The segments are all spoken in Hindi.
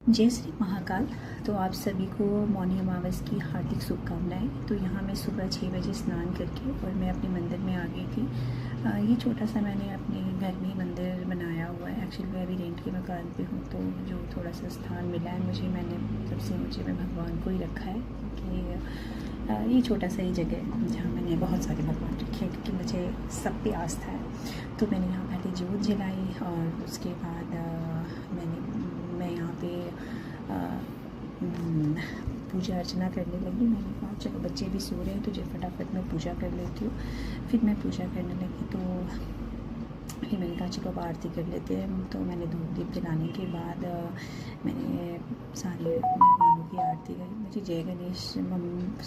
जय श्री महाकाल। तो आप सभी को मौनी अमावस की हार्दिक शुभकामनाएं। तो यहाँ मैं सुबह 6 बजे स्नान करके और मैं अपने मंदिर में आ गई थी। ये छोटा सा मैंने अपने घर में मंदिर बनाया हुआ है। एक्चुअली मैं अभी रेंट के मकान पे हूँ, तो जो थोड़ा सा स्थान मिला है मुझे, मैंने सबसे ऊँचे में भगवान को ही रखा है कि ये छोटा सा ही जगह है जहाँ मैंने बहुत सारे भगवान रखे हैं, क्योंकि मुझे सब पे आस्था है। तो मैंने यहाँ पहले जोत जलाई और उसके बाद मैं यहाँ पे पूजा अर्चना करने लगी। मैंने कहा चलो बच्चे भी सो रहे हैं तो जो फटाफट मैं पूजा कर लेती हूँ। फिर मैं पूजा करने लगी, तो फिर मैंने कहा चलो अब आरती कर लेते हैं। तो मैंने धूप दीप जलाने के बाद मैंने सारे भगवानों की आरती करी। मुझे जय गणेश,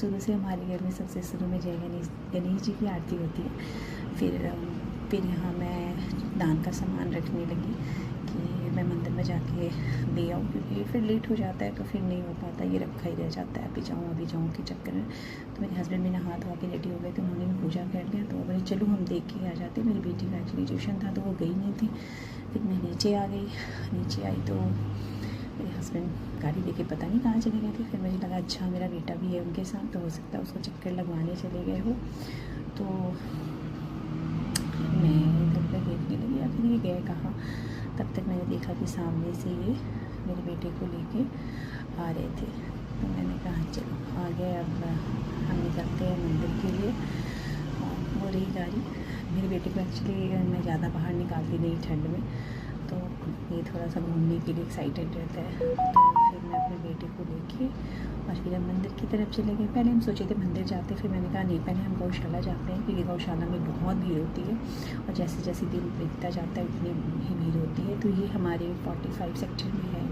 शुरू से हमारे घर में सबसे शुरू में जय गणेश जी की आरती होती है। फिर यहाँ मैं दान का सामान रखने लगी कि मैं मंदिर में जाके ले आऊँ, क्योंकि फिर लेट हो जाता है तो फिर नहीं हो पाता, ये रखा ही रह जाता है अभी जाऊँ के चक्कर में। तो मेरे हस्बैंड भी नहा धोआ के रेडी हो गए, तो उन्होंने भी पूजा कर लिया। तो बोले चलो हम देख के आ जाते। मेरी बेटी का एक्चुअली ट्यूशन था तो वो गई नहीं थी। फिर मैं नीचे आ गई। नीचे आई तो मेरे हस्बैंड गाड़ी लेके पता नहीं कहाँ चले गए थे। फिर मुझे लगा अच्छा मेरा बेटा भी है उनके साथ, तो हो सकता है उसको चक्कर लगवाने चले गए हो। तो मैं इधर उधर देखने लगी, आखिर ये गए कहाँ। तब तक मैंने देखा कि सामने से ये मेरे बेटे को लेके आ रहे थे। तो मैंने कहा चलो आ गए, अब हम निकलते हैं मंदिर के लिए। और वो रही गाड़ी। मेरे बेटे को एक्चुअली मैं ज़्यादा बाहर निकालती नहीं ठंड में, तो ये थोड़ा सा घूमने के लिए एक्साइटेड रहता है। तो फिर मैं अपने बेटे को लेके और फिर हम मंदिर की तरफ चले गए। पहले हम सोचे थे मंदिर जाते, फिर मैंने कहा नहीं, पहले हम गौशाला जाते हैं, क्योंकि गौशाला में बहुत भीड़ होती है और जैसे जैसे दिन बीतता जाता है उतनी ही भीड़ होती है। तो ये हमारे 45 सेक्टर में है,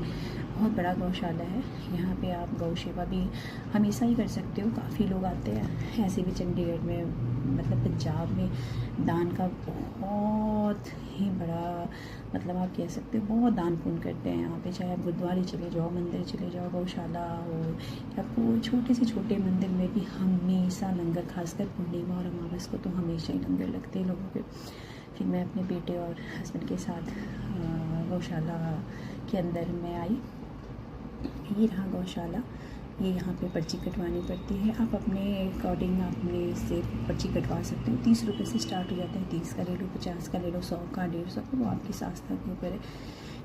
बहुत बड़ा गौशाला है। यहाँ पे आप गौ सेवा भी हमेशा ही कर सकते हो, काफ़ी लोग आते हैं। ऐसे भी चंडीगढ़ में, मतलब पंजाब में दान का बहुत ही बड़ा, मतलब आप कह सकते हो बहुत दान पुण्य करते हैं यहाँ पे। चाहे आप गुरुद्वारे चले जाओ, मंदिर चले जाओ, गौशाला हो या कोई छोटे से छोटे मंदिर में भी हमेशा लंगर, खासकर पूर्णिमा और अमावस को तो हमेशा ही लंगर लगते हैं लोगों के। फिर मैं अपने बेटे और हस्बैंड के साथ गौशाला के अंदर में आई। ये रहा गौशाला। ये यहाँ पे पर्ची कटवानी पड़ती है। आप अपने अकॉर्डिंग अपने से पर्ची कटवा सकते हो। 30 रुपये से स्टार्ट हो जाता है। 30 का ले लो, 50 का ले लो, 100 का, 150 का, वो आपकी आस्था के ऊपर है।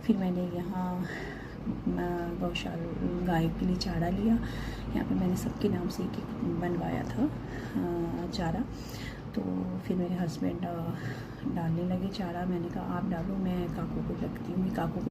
फिर मैंने यहाँ गौशाला गाय के लिए चारा लिया। यहाँ पे मैंने सबके नाम से एक बनवाया था चारा। तो फिर मेरे हस्बैंड डालने लगे चारा। मैंने कहा आप डालो, मैं काकू को रखती हूँ। काकू